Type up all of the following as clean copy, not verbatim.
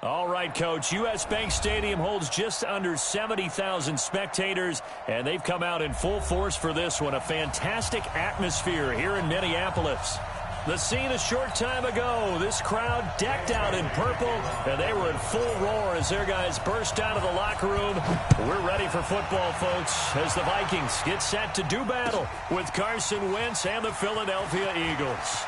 All right, Coach. U.S. Bank Stadium holds just under 70,000 spectators, and they've come out in full force for this one. A fantastic atmosphere here in Minneapolis. The scene a short time ago, this crowd decked out in purple, and they were in full roar as their guys burst out of the locker room. We're ready for football, folks, as the Vikings get set to do battle with Carson Wentz and the Philadelphia Eagles.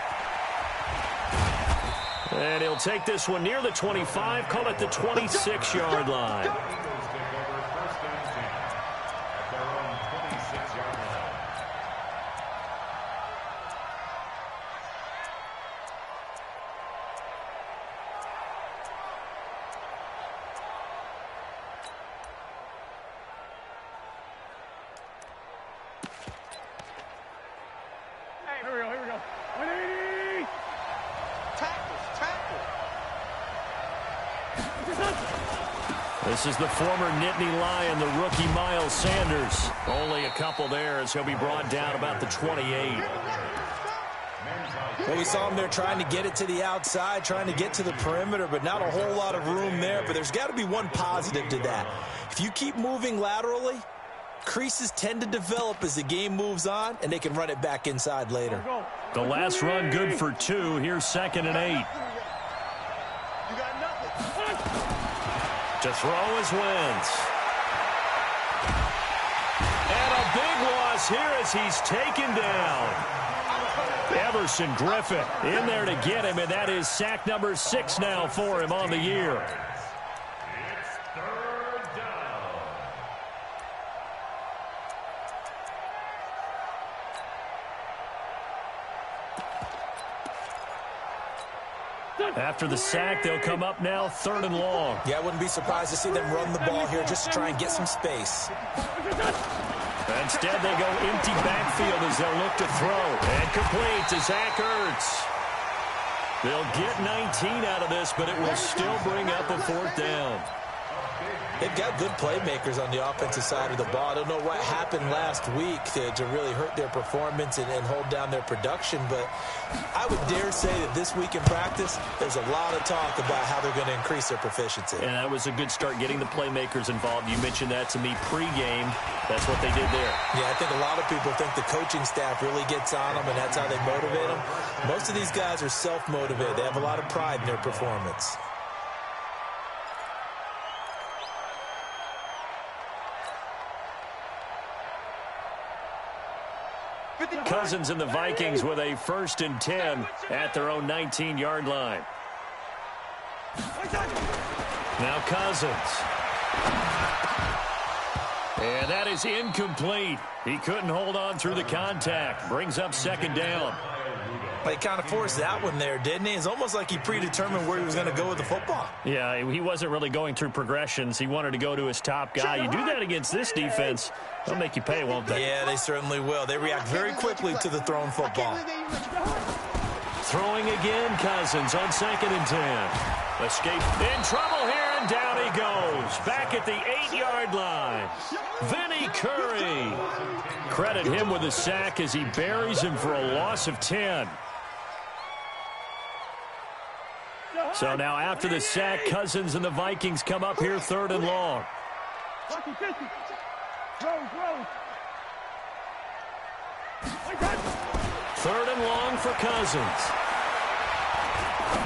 And he'll take this one near the 25, call it the 26-yard line. This is the former Nittany Lion, the rookie Miles Sanders. Only a couple there as he'll be brought down about the 28. Well, we saw him there trying to get it to the outside, trying to get to the perimeter, but not a whole lot of room there. But there's got to be one positive to that. If you keep moving laterally, creases tend to develop as the game moves on, and they can run it back inside later. The last run good for 2. Here's 2nd and 8. To throw is Wentz. And a big loss here as he's taken down. Everson Griffin in there to get him, and that is sack number 6 now for him on the year. After the sack, they'll come up now 3rd and long. Yeah, I wouldn't be surprised to see them run the ball here just to try and get some space. Instead, they go empty backfield as they'll look to throw. And complete to Zach Ertz. They'll get 19 out of this, but it will still bring up a 4th down. They've got good playmakers on the offensive side of the ball. I don't know what happened last week to really hurt their performance and hold down their production, but I would dare say that this week in practice, there's a lot of talk about how they're going to increase their proficiency. And that was a good start getting the playmakers involved. You mentioned that to me pregame. That's what they did there. Yeah, I think a lot of people think the coaching staff really gets on them, and that's how they motivate them. Most of these guys are self-motivated. They have a lot of pride in their performance. Cousins and the Vikings with a 1st and 10 at their own 19-yard line. Now Cousins. And that is incomplete. He couldn't hold on through the contact. Brings up 2nd down. He kind of forced that one there, didn't he? It's almost like he predetermined where he was going to go with the football. Yeah, he wasn't really going through progressions. He wanted to go to his top guy. You do that against this defense, they'll make you pay, won't they? Yeah, they certainly will. They react very quickly to the thrown football. Throwing again, Cousins on 2nd and 10. Escape in trouble here, and down he goes. Back at the 8-yard line. Vinny Curry. Credit him with a sack as he buries him for a loss of 10. So now after the sack, Cousins and the Vikings come up here 3rd and long. 3rd and long for Cousins.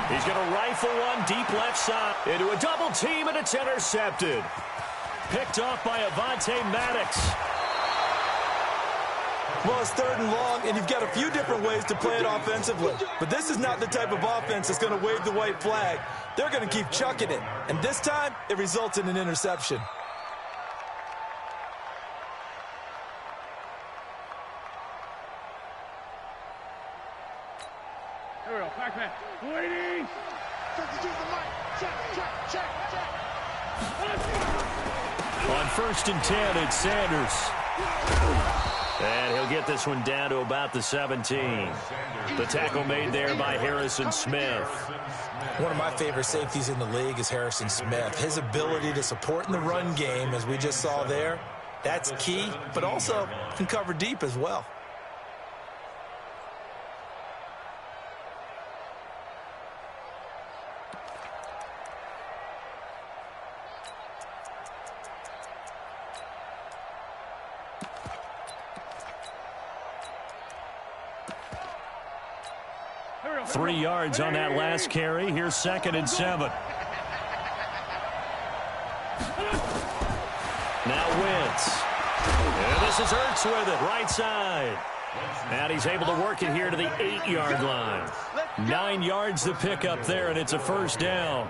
He's going to rifle one deep left side into a double team, and it's intercepted. Picked off by Avonte Maddox. Well, it's 3rd and long, and you've got a few different ways to play it offensively. But this is not the type of offense that's going to wave the white flag. They're going to keep chucking it. And this time, it results in an interception. Here we go, Pac-Man. Waiting. Check. On 1st and 10, it's Sanders. And he'll get this one down to about the 17. The tackle made there by Harrison Smith. One of my favorite safeties in the league is Harrison Smith. His ability to support in the run game, as we just saw there, that's key, but also can cover deep as well. 3 yards on that last carry. Here's 2nd and 7. Now Wentz. And this is Ertz with it, right side. And he's able to work it here to the 8-yard line. 9 yards to pick up there, and it's a first down.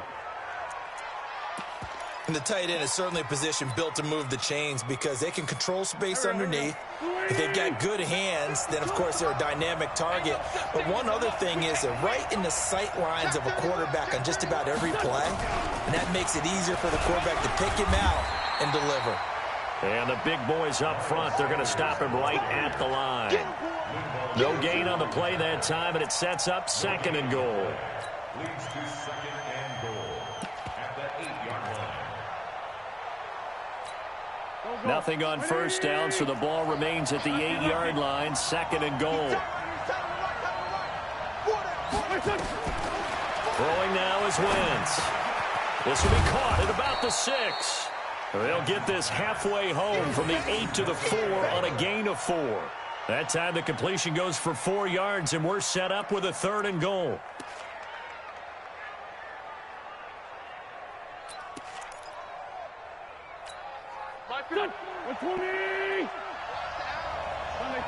And the tight end is certainly a position built to move the chains because they can control space underneath. If they've got good hands, then, of course, they're a dynamic target. But one other thing is they're right in the sight lines of a quarterback on just about every play, and that makes it easier for the quarterback to pick him out and deliver. And the big boys up front, they're going to stop him right at the line. No gain on the play that time, and it sets up 2nd and goal. Leads to 2nd and goal at the 8-yard line. Nothing on first down, so the ball remains at the 8-yard line. 2nd and goal. Throwing now is Wentz. This will be caught at about the 6. They'll get this halfway home from the 8 to the 4 on a gain of 4. That time the completion goes for 4 yards, and we're set up with a 3rd and goal.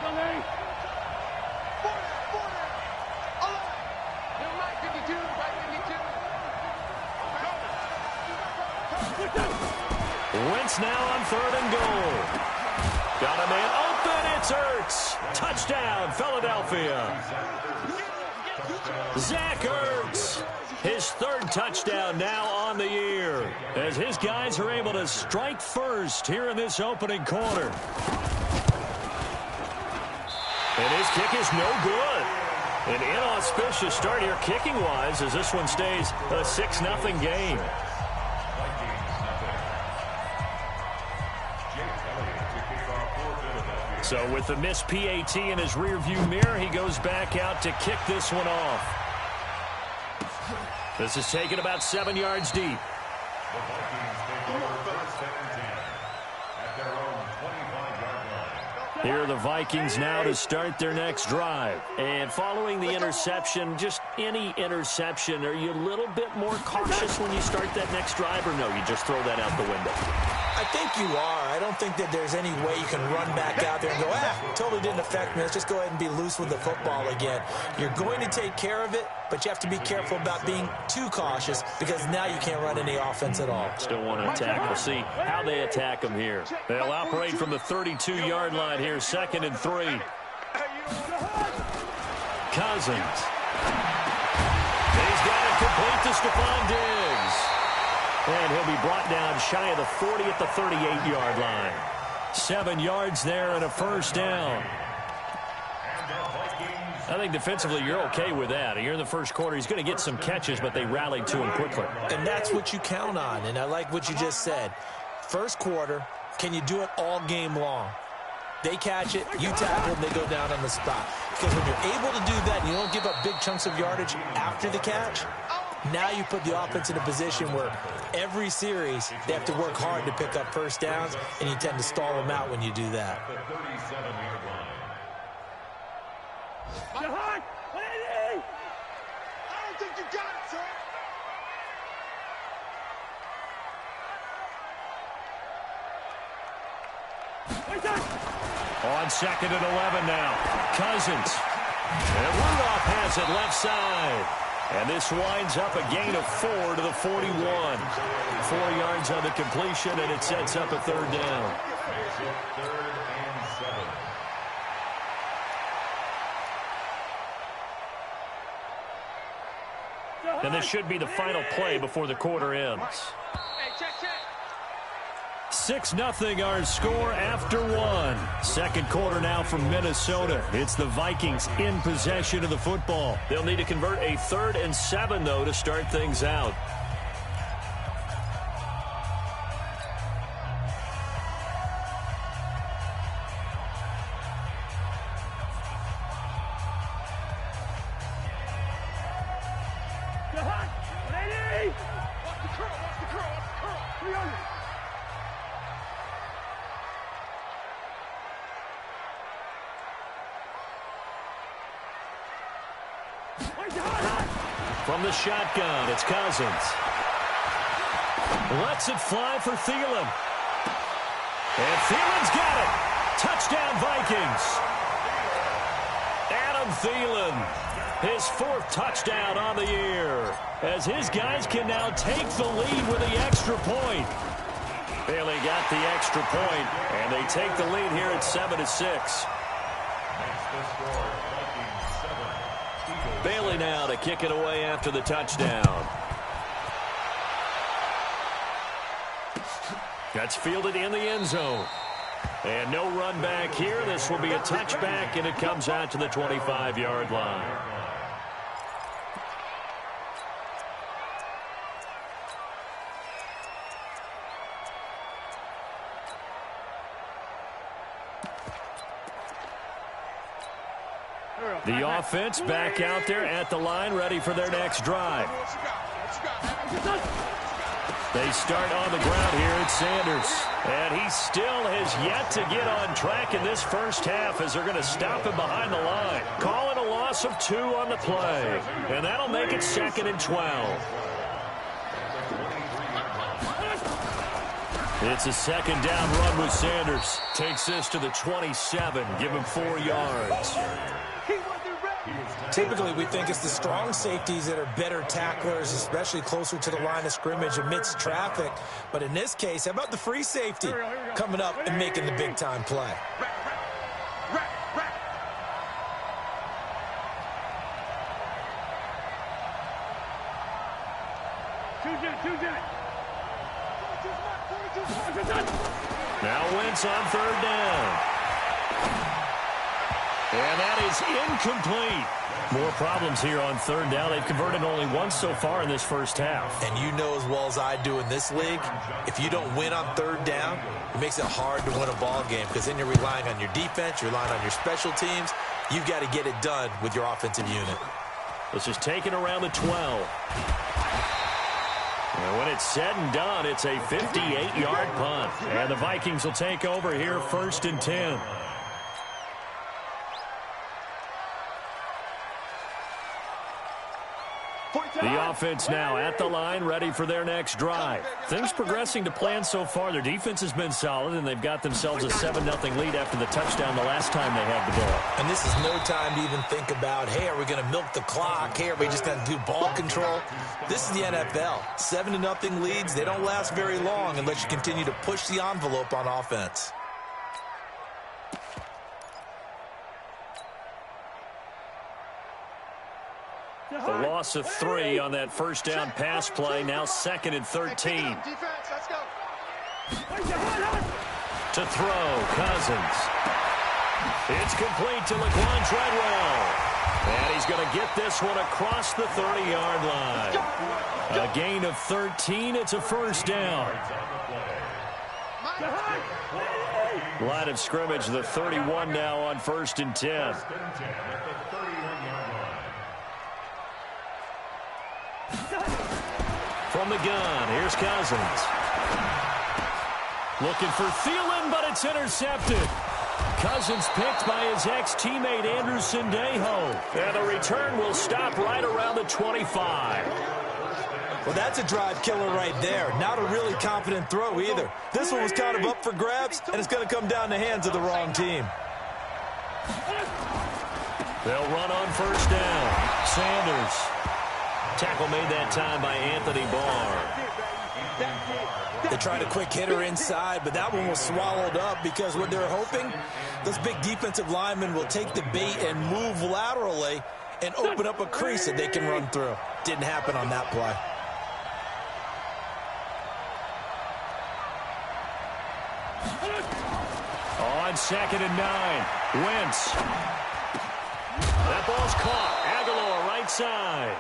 Sunday. Wentz now on 3rd and goal. Got a man open. It's Ertz. Touchdown, Philadelphia. Zach Ertz. His 3rd touchdown now on the year as his guys are able to strike first here in this opening quarter. And his kick is no good. An inauspicious start here kicking-wise as this one stays a 6-0 game. So with the missed PAT in his rearview mirror, he goes back out to kick this one off. This is taken about 7 yards deep. Here are the Vikings now to start their next drive. And following the interception, just any interception, are you a little bit more cautious when you start that next drive, or no, you just throw that out the window? I think you are. I don't think that there's any way you can run back out there and go, totally didn't affect me. Let's just go ahead and be loose with the football again. You're going to take care of it, but you have to be careful about being too cautious because now you can't run any offense at all. Still want to attack. We'll see how they attack them here. They'll operate from the 32-yard line here, 2nd and 3. Cousins. He's got it complete to Stephon Diggs. And he'll be brought down shy of the 40 at the 38-yard line. 7 yards there and a first down. I think defensively you're okay with that. Here in the first quarter, he's going to get some catches, but they rallied to him quickly. And that's what you count on, and I like what you just said. First quarter, can you do it all game long? They catch it, you tackle them, they go down on the spot. Because when you're able to do that and you don't give up big chunks of yardage after the catch, now you put the offense in a position where every series they have to work hard to pick up first downs, and you tend to stall them out when you do that. The 37-yard line. I don't think you got it, sir. On 2nd and 11 now. Cousins. And Rudolph has it left side. And this winds up a gain of 4 to the 41. 4 yards on the completion, and it sets up a 3rd down. 3rd and 7. And this should be the final play before the quarter ends. 6-0 our score after 1. Second quarter now from Minnesota. It's the Vikings in possession of the football. They'll need to convert a 3rd and 7, though, to start things out. From the shotgun, it's Cousins. Lets it fly for Thielen. And Thielen's got it. Touchdown, Vikings. Adam Thielen, his 4th touchdown on the year, as his guys can now take the lead with the extra point. Bailey got the extra point, and they take the lead here at 7-6. Bailey now to kick it away after the touchdown. That's fielded in the end zone. And no run back here. This will be a touchback, and it comes out to the 25-yard line. The offense back out there at the line, ready for their next drive. They start on the ground here at Sanders. And he still has yet to get on track in this first half as they're going to stop him behind the line. Calling a loss of 2 on the play. And that'll make it 2nd and 12. It's a 2nd down run with Sanders. Takes this to the 27. Give him 4 yards. Typically, we think it's the strong safeties that are better tacklers, especially closer to the line of scrimmage amidst traffic. But in this case, how about the free safety coming up and making the big-time play? Now Wentz on 3rd down. And that is incomplete. More problems here on 3rd down. They've converted only once so far in this first half. And you know as well as I do in this league, if you don't win on 3rd down, it makes it hard to win a ball game because then you're relying on your defense, you're relying on your special teams. You've got to get it done with your offensive unit. This is taken around the 12. And when it's said and done, it's a 58-yard punt. And the Vikings will take over here 1st and 10. The offense now at the line, ready for their next drive. Things progressing to plan so far. Their defense has been solid, and they've got themselves a 7-0 lead after the touchdown the last time they had the ball. And this is no time to even think about, hey, are we going to milk the clock? Hey, are we just going to do ball control? This is the NFL. 7-0 leads, they don't last very long unless you continue to push the envelope on offense. The loss of 3 on that first down pass play. Now 2nd and 13. To throw, Cousins. It's complete to Laquan Treadwell. And he's going to get this one across the 30-yard line. A gain of 13. It's a 1st down. Line of scrimmage, the 31 now on 1st and 10. From the gun, here's Cousins. Looking for Thielen, but it's intercepted. Cousins picked by his ex-teammate Andrew Sendejo. And the return will stop right around the 25. Well, that's a drive killer right there. Not a really confident throw either. This one was kind of up for grabs, and it's going to come down the hands of the wrong team. They'll run on 1st down. Sanders. Tackle made that time by Anthony Barr. They tried a quick hitter inside, but that one was swallowed up because what they're hoping, those big defensive linemen will take the bait and move laterally and open up a crease that they can run through. Didn't happen on that play. On 2nd and 9, Wentz. That ball's caught. Aguilar right side.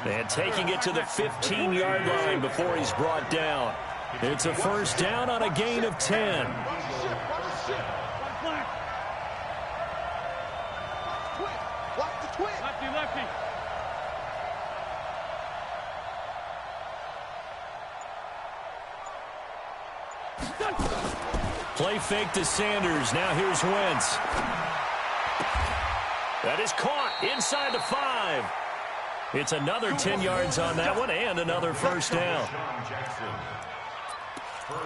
And taking it to the 15-yard line before he's brought down. It's a 1st down on a gain of 10. Play fake to Sanders. Now here's Wentz. That is caught inside the 5. It's another 10 yards on that one and another first down.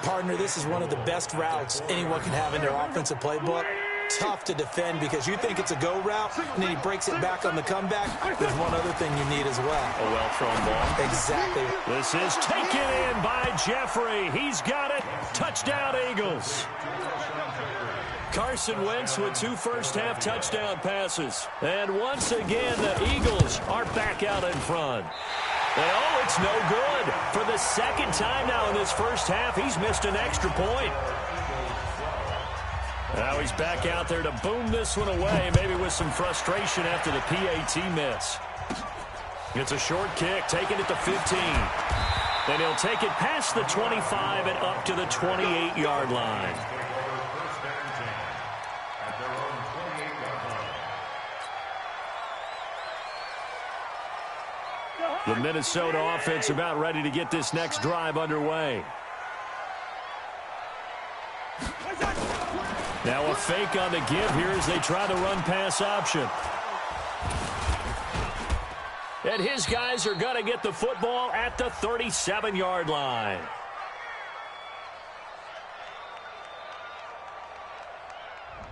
Partner, this is one of the best routes anyone can have in their offensive playbook. Tough to defend because you think it's a go route, and then he breaks it back on the comeback. There's one other thing you need as well. A well-thrown ball. Exactly. This is taken in by Jeffrey. He's got it. Touchdown, Eagles. Carson Wentz with 2 first-half touchdown passes. And once again, the Eagles are back out in front. And oh, it's no good. For the second time now in this first half, he's missed an extra point. Now he's back out there to boom this one away, maybe with some frustration after the PAT miss. It's a short kick, taking it to 15. And he'll take it past the 25 and up to the 28-yard line. The Minnesota offense about ready to get this next drive underway. Now a fake on the give here as they try the run-pass option. And his guys are going to get the football at the 37-yard line.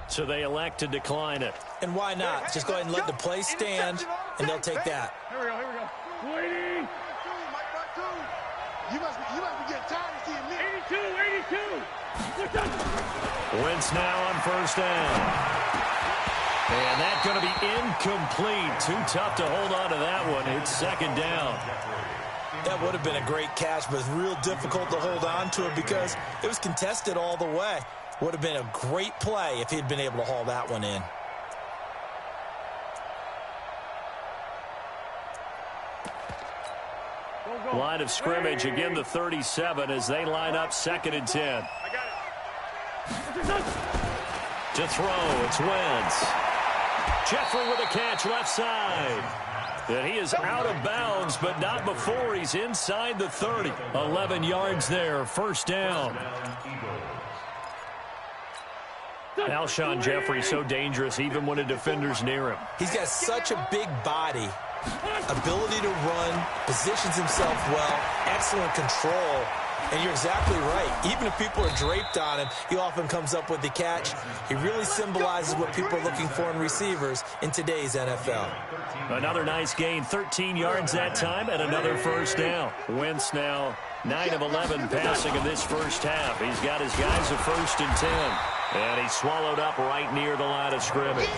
So they elect to decline it. And why not? Just go ahead and let the play stand, and they'll take that. Here we go, here we go. 280. You must be getting tired of seeing me. 82. Wentz now on first down. And that's going to be incomplete. Too tough to hold on to that one. It's second down. That would have been a great catch, but it's real difficult to hold on to it because it was contested all the way. Would have been a great play if he'd been able to haul that one in. Line of scrimmage, again the 37 as they line up 2nd and 10. To throw, it's Wentz. Jeffrey with a catch left side. And he is out of bounds, but not before he's inside the 30. 11 yards there, first down. Alshon Jeffrey so dangerous even when a defender's near him. He's got such a big body, ability to run, positions himself well, excellent control. And you're exactly right. Even if people are draped on him, he often comes up with the catch. He really symbolizes what people are looking for in receivers in today's NFL. Another nice gain, 13 yards that time, and another first down. Wentz now 9 of 11 passing in this first half. He's got his guys at 1st and 10. And he's swallowed up right near the line of scrimmage.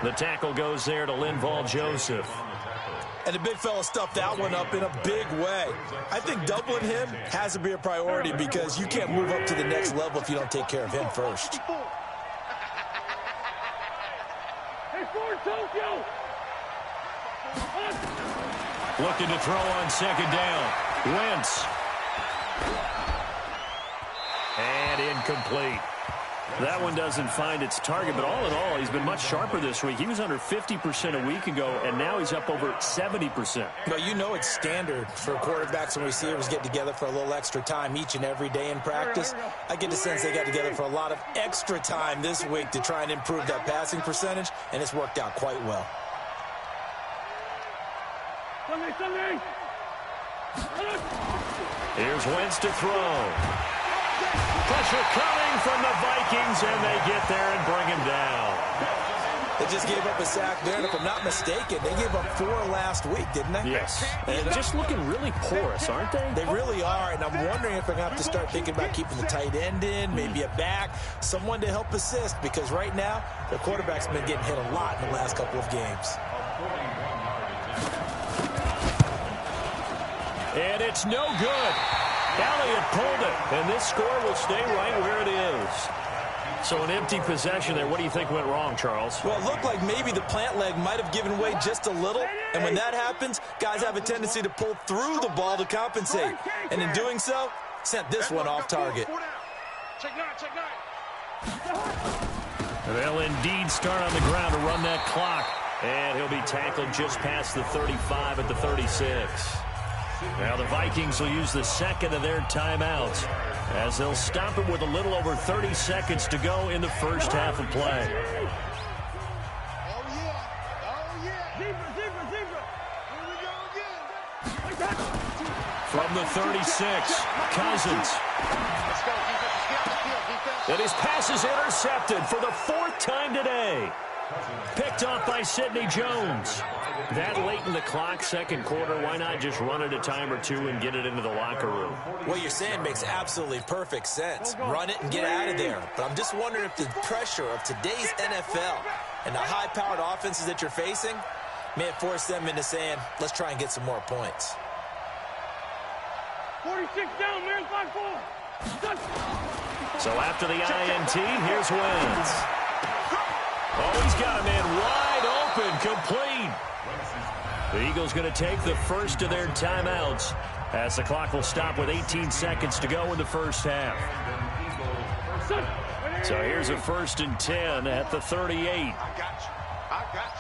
The tackle goes there to Linval Joseph. And the big fella stuffed that one up in a big way. I think doubling him has to be a priority because you can't move up to the next level if you don't take care of him first. Hey, Ford, Tokyo! Looking to throw on 2nd down. Wentz. And incomplete. That one doesn't find its target, but all in all, he's been much sharper this week. He was under 50% a week ago, and now he's up over 70%. Well, you know it's standard for quarterbacks and receivers get together for a little extra time each and every day in practice. I get the sense they got together for a lot of extra time this week to try and improve that passing percentage, and it's worked out quite well. Sunday. Here's Wentz to throw. Pressure coming from the Vikings, and they get there and bring him down. They just gave up a sack there, and if I'm not mistaken, they gave up 4 last week, didn't they? Yes. And just looking really porous, aren't they? They really are, and I'm wondering if they're going to have to start thinking about keeping the tight end in, maybe a back, someone to help assist, because right now, their quarterback's been getting hit a lot in the last couple of games. And it's no good. Elliott pulled it, and this score will stay right where it is. So an empty possession there. What do you think went wrong, Charles? Well, it looked like maybe the plant leg might have given way just a little, and when that happens, guys have a tendency to pull through the ball to compensate. And in doing so, sent this one off target. Check nine. They'll indeed start on the ground to run that clock. And he'll be tackled just past the 35 at the 36. Now the Vikings will use the second of their timeouts as they'll stop it with a little over 30 seconds to go in the first half of play. Oh, yeah. Zebra. From the 36, Cousins. And his pass is intercepted for the 4th time today. Picked off by Sidney Jones. That late in the clock, second quarter, why not just run it a time or two and get it into the locker room? What you're saying makes absolutely perfect sense. Run it and get out of there. But I'm just wondering if the pressure of today's NFL and the high-powered offenses that you're facing may have forced them into saying, let's try and get some more points. 46 down, man, 5-4. So after the INT, here's Wentz. Oh, he's got a man wide open, complete. The Eagles going to take the first of their timeouts as the clock will stop with 18 seconds to go in the first half. So here's a 1st and 10 at the 38. I got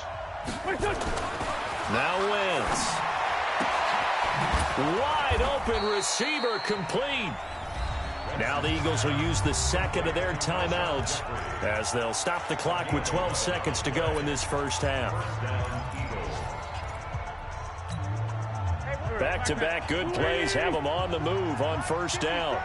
you. Now Wentz. Wide open receiver, complete. Now the Eagles will use the second of their timeouts as they'll stop the clock with 12 seconds to go in this first half. Back-to-back good plays have them on the move on first down.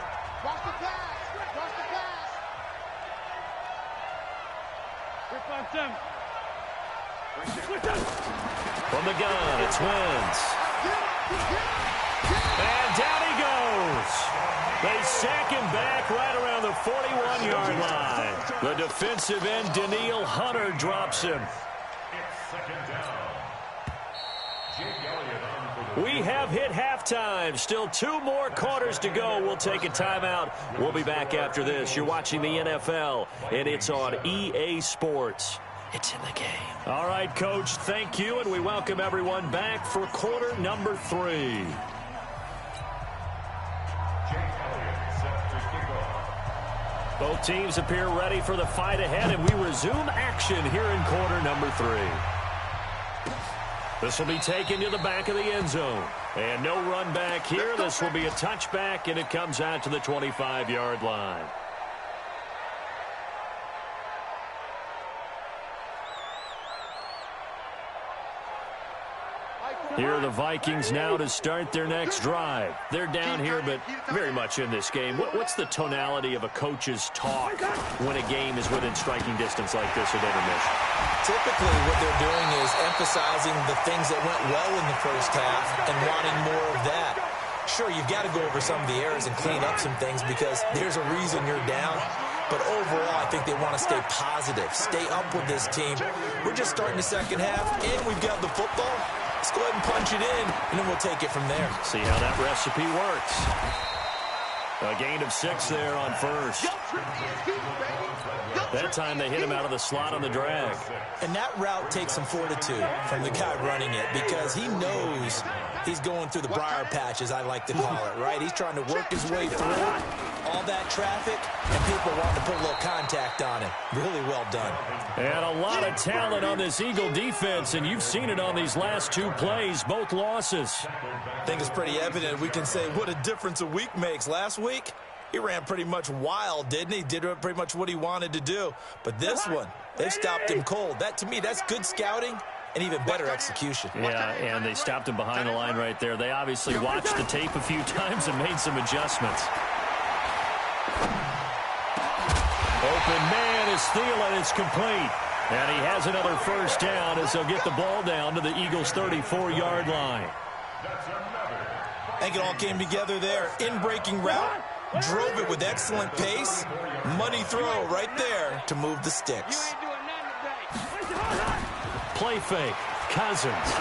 From the gun, it's Wentz. And down he goes. They sack him back right around the 41-yard line. The defensive end, Daniil Hunter, drops him. We have hit halftime. Still 2 more quarters to go. We'll take a timeout. We'll be back after this. You're watching the NFL, and it's on EA Sports. It's in the game. All right, Coach, thank you, and we welcome everyone back for quarter number 3. Both teams appear ready for the fight ahead, and we resume action here in quarter number 3. This will be taken to the back of the end zone. And no run back here. This will be a touchback, and it comes out to the 25-yard line. Here are the Vikings now to start their next drive. They're down here, but very much in this game. What's the tonality of a coach's talk when a game is within striking distance like this with intermission? Typically, what they're doing is emphasizing the things that went well in the first half and wanting more of that. Sure, you've got to go over some of the errors and clean up some things because there's a reason you're down. But overall, I think they want to stay positive, stay up with this team. We're just starting the second half, and we've got the football. Let's go ahead and punch it in, and then we'll take it from there. See how that recipe works. A gain of 6 there on first. That time they hit him out of the slot on the drag. And that route takes some fortitude from the guy running it because he knows he's going through the briar patch, as I like to call it, right? He's trying to work his way through all that traffic, and people want to put a little contact on him. Really well done. And a lot of talent on this Eagle defense, and you've seen it on these last 2 plays, both losses. I think it's pretty evident. We can say what a difference a week makes. Last week, he ran pretty much wild, didn't he? Did pretty much what he wanted to do. But this one, they've stopped him cold. That, to me, that's good scouting and even better execution. Yeah, and they stopped him behind the line right there. They obviously watched the tape a few times and made some adjustments. Open man is Thielen. It's complete. And he has another first down as they'll get the ball down to the Eagles' 34-yard line. I think it all came together there. In-breaking route, drove it with excellent pace. Money throw right there to move the sticks. Play fake. Cousins.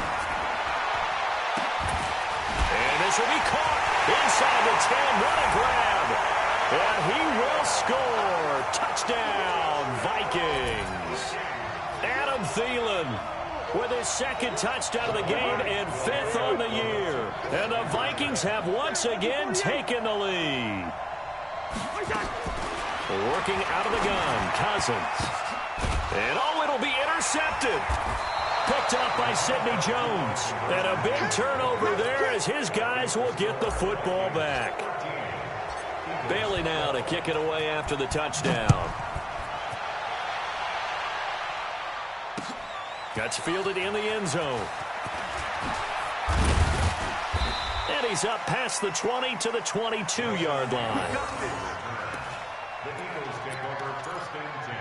And this will be caught inside the 10. What a grab. And he will score. Touchdown, Vikings. Adam Thielen with his second touchdown of the game and 5th on the year. And the Vikings have once again taken the lead. Working out of the gun, Cousins. And it'll be intercepted. Picked up by Sidney Jones. And a big turnover there as his guys will get the football back. Bailey now to kick it away after the touchdown. That's fielded in the end zone. And And he's up past the 20 to the 22-yard line. The Eagles take over 1st and 10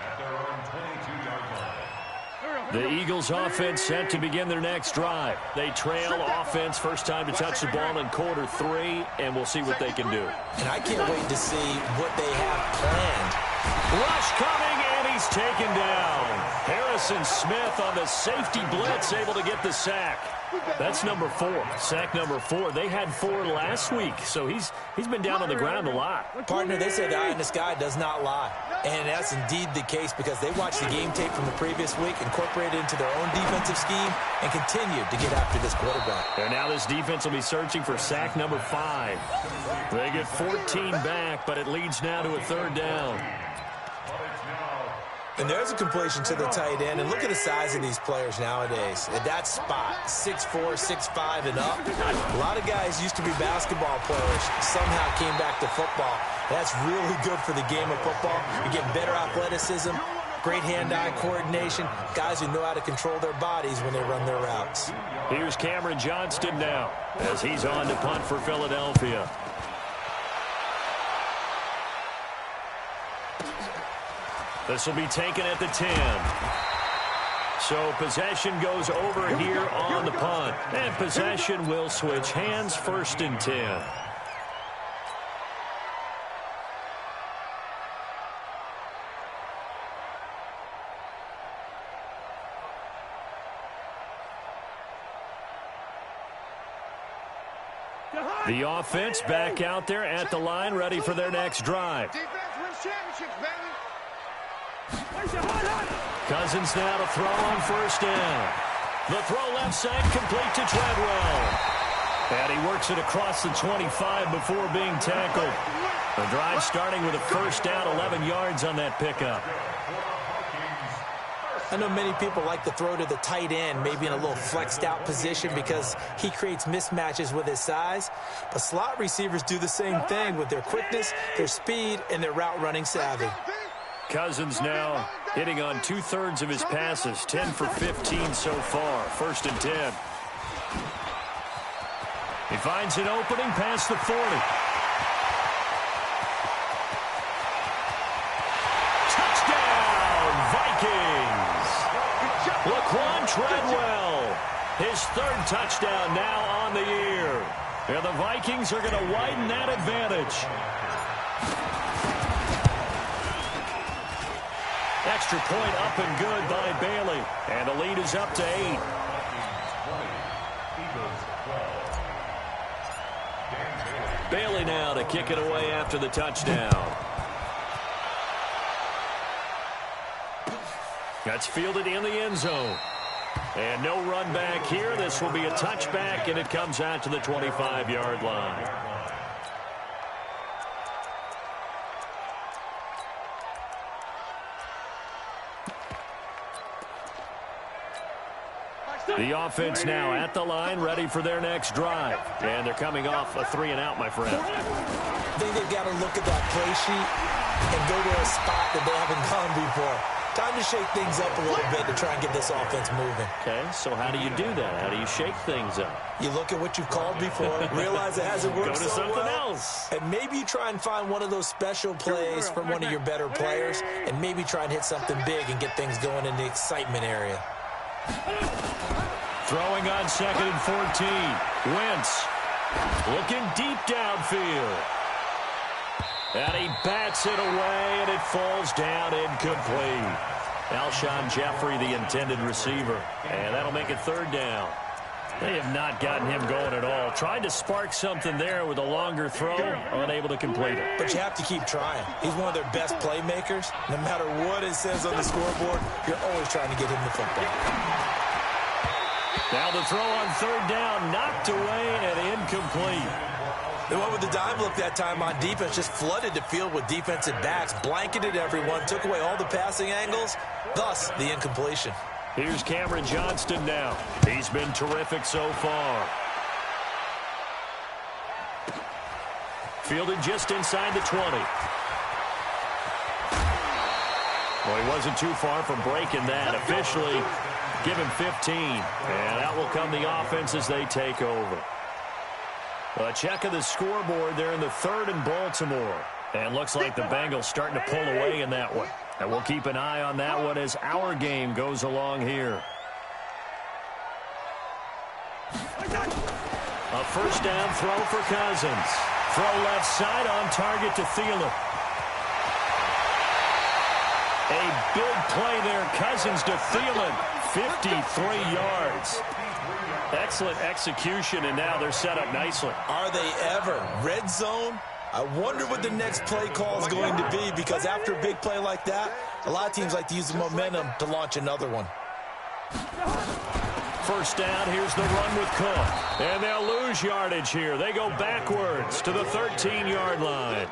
at their own 22-yard line. The Eagles offense set to begin their next drive. They trail offense, first time to touch the ball in quarter 3, and we'll see what they can do. And I can't wait to see what they have planned. Rush coming, and he's taken down. Harrison Smith on the safety blitz, able to get the sack. That's number 4, sack number 4. They had 4 last week, so he's been down on the ground a lot. Partner, they say the eye in the sky does not lie. And that's indeed the case because they watched the game tape from the previous week, incorporated it into their own defensive scheme, and continued to get after this quarterback. And now this defense will be searching for sack number 5. They get 14 back, but it leads now to a 3rd down. And there's a completion to the tight end. And look at the size of these players nowadays. At that spot, 6'4", 6'5", and up. A lot of guys used to be basketball players, somehow came back to football. That's really good for the game of football. You get better athleticism, great hand-eye coordination, guys who know how to control their bodies when they run their routes. Here's Cameron Johnston now as he's on to punt for Philadelphia. This will be taken at the 10. So possession goes over here on the punt. And possession will switch hands, 1st and 10. The offense back out there at the line, ready for their next drive. Defense wins championships, baby. Cousins now to throw on 1st down. The throw left side complete to Treadwell. And he works it across the 25 before being tackled. The drive starting with a 1st down, 11 yards on that pickup. I know many people like to throw to the tight end, maybe in a little flexed out position because he creates mismatches with his size. But slot receivers do the same thing with their quickness, their speed, and their route running savvy. Cousins now hitting on 2/3 of his passes, 10 for 15 so far, 1st and 10. He finds an opening past the 40. Touchdown, Vikings! Laquan Treadwell, his 3rd touchdown now on the year. And the Vikings are going to widen that advantage. Extra point up and good by Bailey. And the lead is up to 8. Bailey now to kick it away after the touchdown. That's fielded in the end zone. And no run back here. This will be a touchback, and it comes out to the 25-yard line. The offense now at the line, ready for their next drive. And they're coming off a 3-and-out, my friend. I think they've got to look at that play sheet and go to a spot that they haven't gone before. Time to shake things up a little bit to try and get this offense moving. Okay, so how do you do that? How do you shake things up? You look at what you've called before, realize it hasn't worked Go to so something well, else. and maybe you try and find one of those special plays from one of your better players, and maybe try and hit something big and get things going in the excitement area. Throwing on 2nd and 14. Wentz looking deep downfield. And he bats it away, and it falls down incomplete. Alshon Jeffrey, the intended receiver. And that'll make it 3rd down. They have not gotten him going at all. Tried to spark something there with a longer throw, unable to complete it. But you have to keep trying. He's one of their best playmakers. No matter what it says on the scoreboard, you're always trying to get him the football. Now the throw on 3rd down, knocked away and incomplete. The one with the dime look that time on defense just flooded the field with defensive backs, blanketed everyone, took away all the passing angles, thus the incompletion. Here's Cameron Johnston now. He's been terrific so far. Fielded just inside the 20. Well, he wasn't too far from breaking that. Officially, give him 15. And out will come the offense as they take over. A check of the scoreboard there in the third in Baltimore. And looks like the Bengals starting to pull away in that one. And we'll keep an eye on that one as our game goes along here. A first down throw for Cousins. Throw left side on target to Thielen. A big play there. Cousins to Thielen. 53 yards. Excellent execution, and now they're set up nicely. Are they ever? Red zone? I wonder what the next play call is going to be, because after a big play like that, a lot of teams like to use the momentum to launch another one. First down, here's the run with Cook. And they'll lose yardage here. They go backwards to the 13-yard line.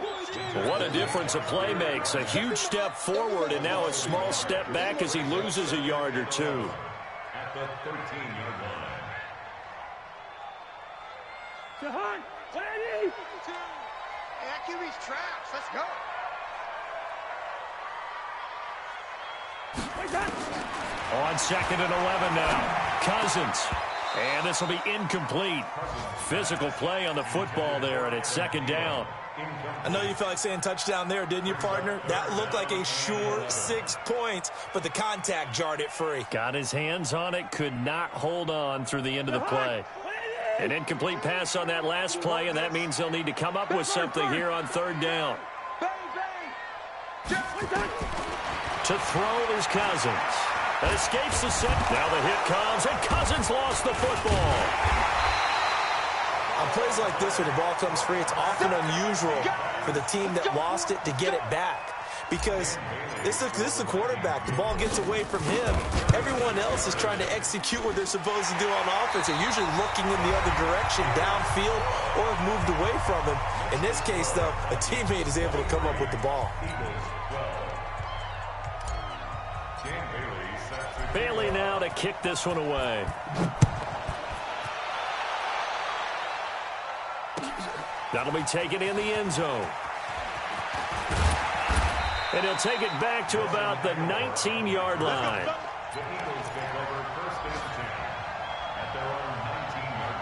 What a difference a play makes. A huge step forward and now a small step back as he loses a yard or two. At the 13-yard line. Jahan, ready? QB's traps. Let's go. On 2nd and 11 now. Cousins. And this will be incomplete. Physical play on the football there, and it's 2nd down. I know you felt like saying touchdown there, didn't you, partner? That looked like a sure 6 points, but the contact jarred it free. Got his hands on it, could not hold on through the end of the play. An incomplete pass on that last play, and that means they'll need to come up with something here on 3rd down. To throw is Cousins. That escapes the set. Now the hit comes, and Cousins lost the football. On plays like this where the ball comes free, it's often unusual for the team that lost it to get it back. Because this is the quarterback. The ball gets away from him. Everyone else is trying to execute what they're supposed to do on offense. They're usually looking in the other direction, downfield, or have moved away from him. In this case, though, a teammate is able to come up with the ball. Bailey now to kick this one away. That'll be taken in the end zone. And he'll take it back to about the 19-yard line. The Eagles take over 1st and 10 at their own 19-yard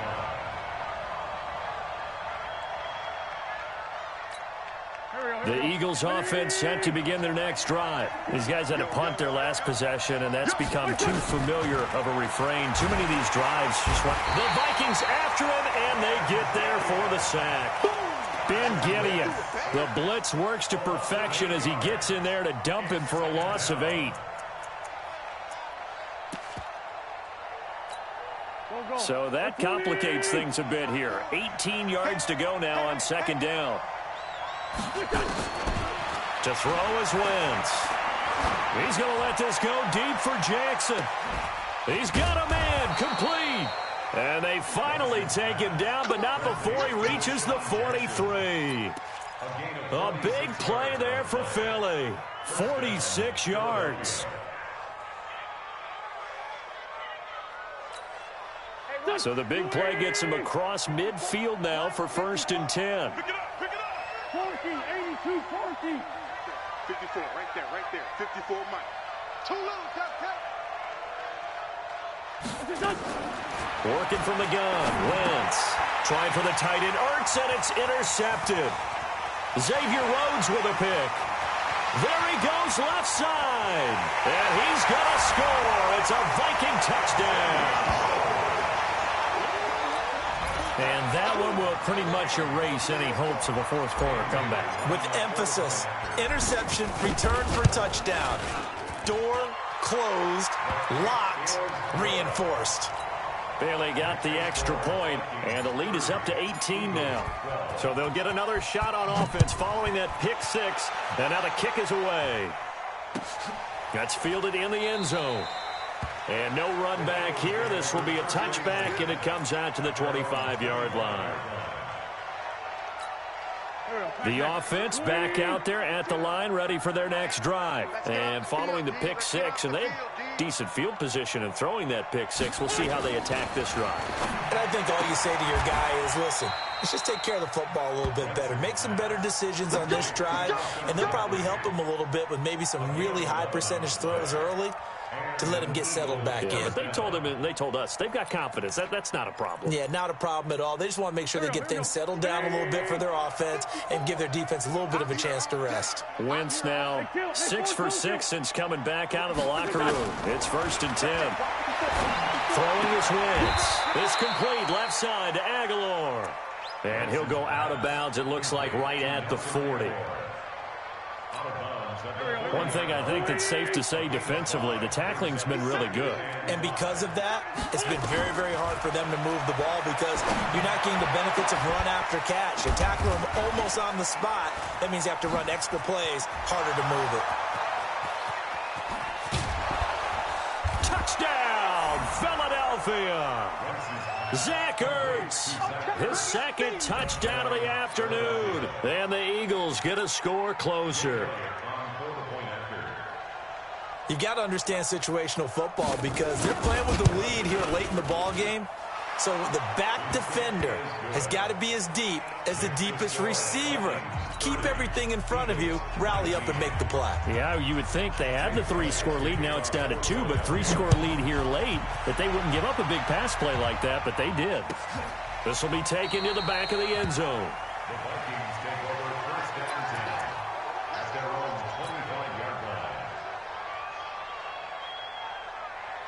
line. The Eagles offense set to begin their next drive. These guys had to punt their last possession, and that's become too familiar of a refrain. Too many of these drives just want... The Vikings after him, and they get there for the sack. Ben Gideon. The blitz works to perfection as he gets in there to dump him for a loss of 8. So that complicates things a bit here. 18 yards to go now on 2nd down. To throw is Wentz. He's going to let this go deep for Jackson. He's got a man complete. And they finally take him down, but not before he reaches the 43. A big play there for Philly. 46 yards. So the big play gets him across midfield now for 1st and 10. Pick it up, pick it up. 14, 82, 14. 54, right there. 54, Mike. Too little, Working from the gun, Wentz. Trying for the tight end, Ertz, and it's intercepted. Xavier Rhodes with a pick. There he goes left side. And he's going to score. It's a Viking touchdown. And that one will pretty much erase any hopes of a fourth-quarter comeback. With emphasis, interception, return for touchdown. Door closed, locked, reinforced. Bailey got the extra point, and the lead is up to 18 now. So they'll get another shot on offense following that pick 6, and now the kick is away. That's fielded in the end zone. And no run back here. This will be a touchback, and it comes out to the 25-yard line. The offense back out there at the line, ready for their next drive. And following the pick 6, and they have decent field position in throwing that pick 6. We'll see how they attack this drive. And I think all you say to your guy is, listen, let's just take care of the football a little bit better. Make some better decisions on this drive, and they'll probably help him a little bit with maybe some really high percentage throws early. to let him get settled back in. But they told him, and they told us, they've got confidence. That's not a problem. Yeah, not a problem at all. They just want to make sure they get things settled down a little bit for their offense and give their defense a little bit of a chance to rest. Wentz now 6 for 6 since coming back out of the locker room. It's 1st and 10. Throwing is Wentz. It's complete left side to Aguilar. And he'll go out of bounds, it looks like, right at the 40. One thing I think that's safe to say defensively, the tackling's been really good. And because of that, it's been very, very hard for them to move the ball because you're not getting the benefits of run after catch. You tackle them almost on the spot. That means you have to run extra plays, harder to move it. Touchdown, Philadelphia! Zach Ertz, his 2nd touchdown of the afternoon. And the Eagles get a score closer. You've got to understand situational football because they're playing with the lead here late in the ball game. So the back defender has got to be as deep as the deepest receiver. Keep everything in front of you, rally up and make the play. Yeah, you would think they had the 3-score lead. Now it's down to 2, but 3-score lead here late, that they wouldn't give up a big pass play like that, but they did. This will be taken to the back of the end zone. The Vikings take over 1st and 10 at their own 25-yard line.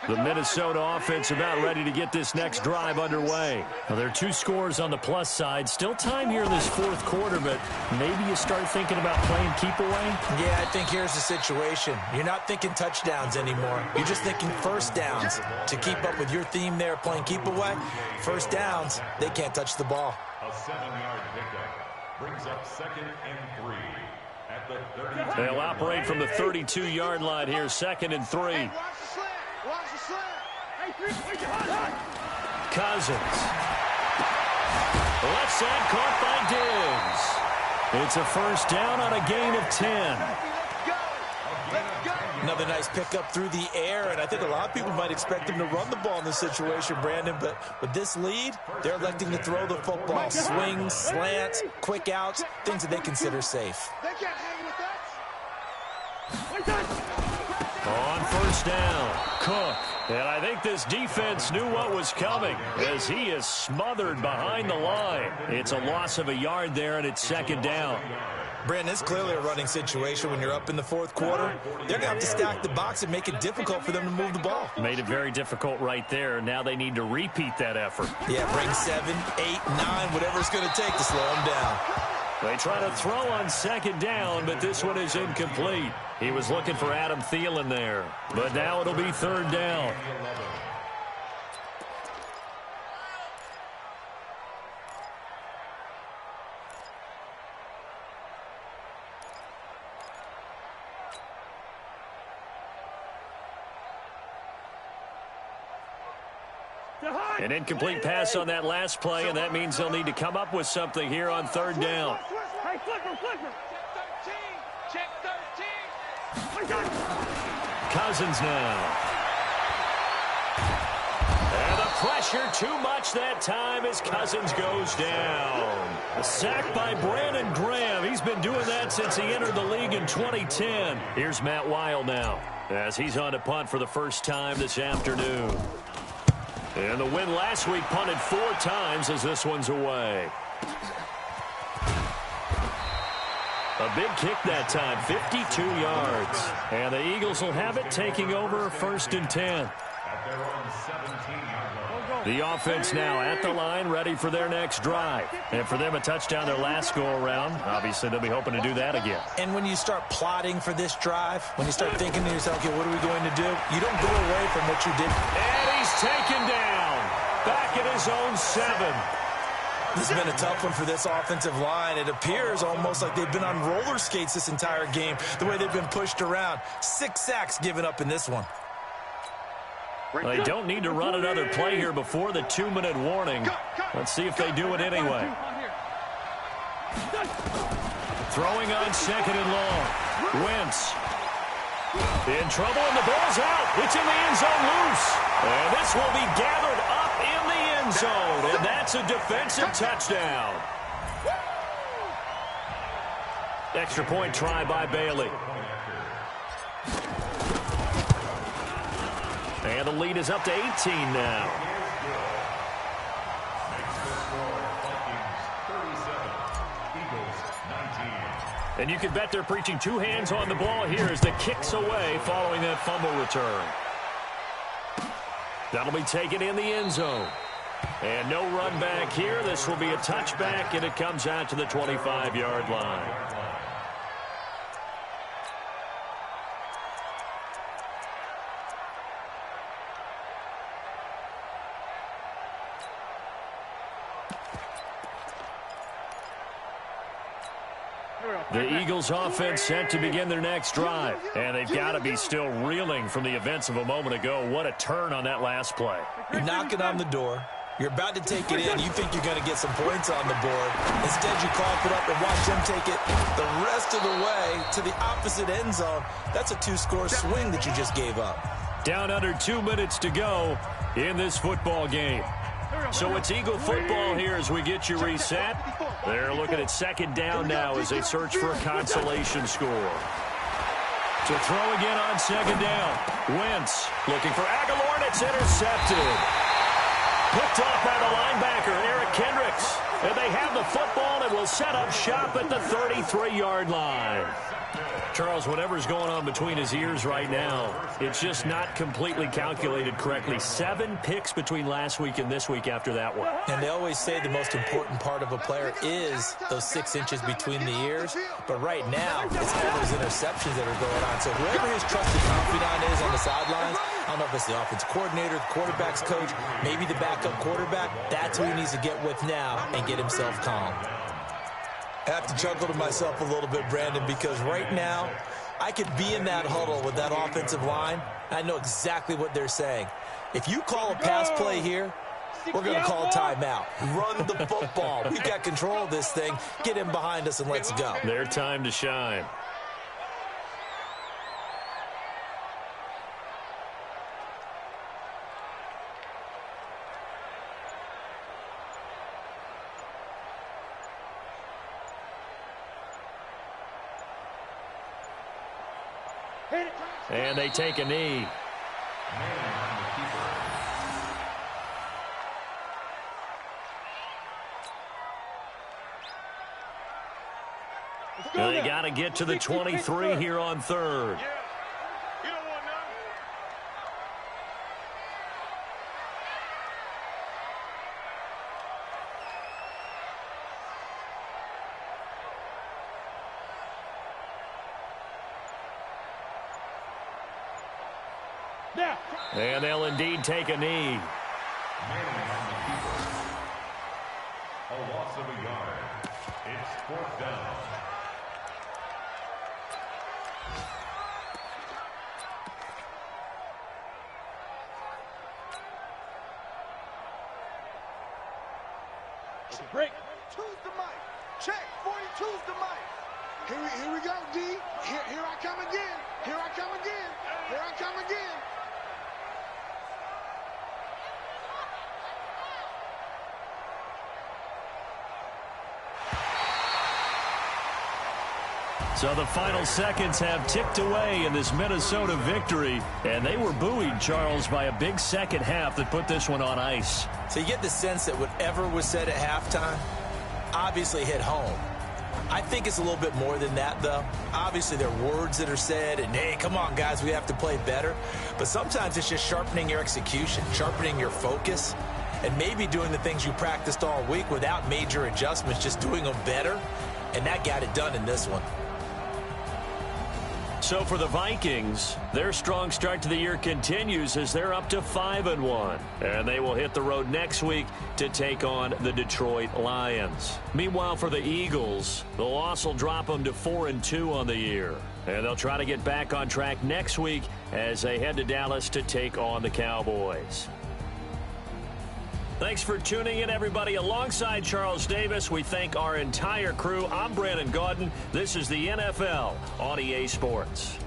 The Minnesota offense about ready to get this next drive underway. Now, there are 2 scores on the plus side. Still time here in this 4th quarter, but maybe you start thinking about playing keep away? Yeah, I think here's the situation. You're not thinking touchdowns anymore. You're just thinking first downs. To keep up with your theme there, playing keep away, first downs, they can't touch the ball. A 7-yard pickup brings up 2nd and 3 at the 32. They'll operate from the 32-yard line here, 2nd and 3. Cousins. Left side caught by Diggs. It's a 1st down on a gain of 10. Another nice pickup through the air, and I think a lot of people might expect them to run the ball in this situation, Brandon, but with this lead, they're electing to throw the football. Swings, slants, quick outs, things that they consider safe. On 1st down, Cook. And I think this defense knew what was coming as he is smothered behind the line. It's a loss of a yard there, and it's 2nd down. Brandon, it's clearly a running situation when you're up in the 4th quarter. They're going to have to stack the box and make it difficult for them to move the ball. Made it very difficult right there. Now they need to repeat that effort. Yeah, bring 7, 8, 9, whatever it's going to take to slow them down. They try to throw on 2nd down, but this one is incomplete. He was looking for Adam Thielen there, but now it'll be 3rd down. An incomplete pass on that last play, and that means they'll need to come up with something here on 3rd down. Hey, flipper. Check 13. Cousins now. And the pressure too much that time as Cousins goes down. A sack by Brandon Graham. He's been doing that since he entered the league in 2010. Here's Matt Weil now as he's on to punt for the first time this afternoon. And the win last week punted 4 times as this one's away. A big kick that time, 52 yards. And the Eagles will have it, taking over 1st and 10. The offense now at the line, ready for their next drive. And for them, a touchdown their last go-around. Obviously, they'll be hoping to do that again. And when you start plotting for this drive, when you start thinking to yourself, okay, what are we going to do? You don't go away from what you did. And he's taken down. Back at his own 7. This has been a tough one for this offensive line. It appears almost like they've been on roller skates this entire game, the way they've been pushed around. 6 sacks given up in this one. They don't need to run another play here before the 2-minute warning. Let's see if they do it anyway. Throwing on 2nd and long. Wentz. In trouble, and the ball's out. It's in the end zone loose. And this will be gathered up in the end zone. And that's a defensive touchdown. Extra point try by Bailey. And the lead is up to 18 now. And you can bet they're preaching two hands on the ball here as the kick's away following that fumble return. That'll be taken in the end zone. And no run back here. This will be a touchback, and it comes out to the 25-yard line. The Eagles offense set to begin their next drive. And they've got to be still reeling from the events of a moment ago. What a turn on that last play. You're knocking on the door. You're about to take it in. You think you're going to get some points on the board. Instead, you cough it up and watch them take it the rest of the way to the opposite end zone. That's a two-score swing that you just gave up. Down under 2 minutes to go in this football game. So it's Eagle football here as we get you reset. They're looking at second down now as they search for a consolation score. To throw again on second down. Wentz looking for Aguilar, and it's intercepted. Picked off by the linebacker, Eric Kendricks. And they have the football and will set up shop at the 33-yard line. Charles, whatever's going on between his ears right now, it's just not completely calculated correctly. 7 picks between last week and this week after that one. And they always say the most important part of a player is those 6 inches between the ears. But right now, it's all those interceptions that are going on. So whoever his trusted confidant is on the sidelines, I don't know if it's the offense coordinator, the quarterback's coach, maybe the backup quarterback, that's who he needs to get with now and get himself calm. I have to chuckle to myself a little bit, Brandon, because right now I could be in that huddle with that offensive line. I know exactly what they're saying. If you call a pass play here, we're going to call a timeout. Run the football. We've got control of this thing. Get him behind us and let's go. Their time to shine. And they take a knee. They got to get to the 23 here on third. And they'll indeed take a knee. A loss of a yard. It's 4th down. Break. 2's the mic. Check. 42's the mic. Here we go, D. Here I come again. Here I come again. Here I come again. So the final seconds have ticked away in this Minnesota victory. And they were buoyed, Charles, by a big second half that put this one on ice. So you get the sense that whatever was said at halftime obviously hit home. I think it's a little bit more than that, though. Obviously, there are words that are said, and, hey, come on, guys, we have to play better. But sometimes it's just sharpening your execution, sharpening your focus, and maybe doing the things you practiced all week without major adjustments, just doing them better. And that got it done in this one. So for the Vikings, their strong start to the year continues as they're up to 5-1. And they will hit the road next week to take on the Detroit Lions. Meanwhile, for the Eagles, the loss will drop them to 4-2 on the year. And they'll try to get back on track next week as they head to Dallas to take on the Cowboys. Thanks for tuning in, everybody. Alongside Charles Davis, we thank our entire crew. I'm Brandon Gaudin. This is the NFL on EA Sports.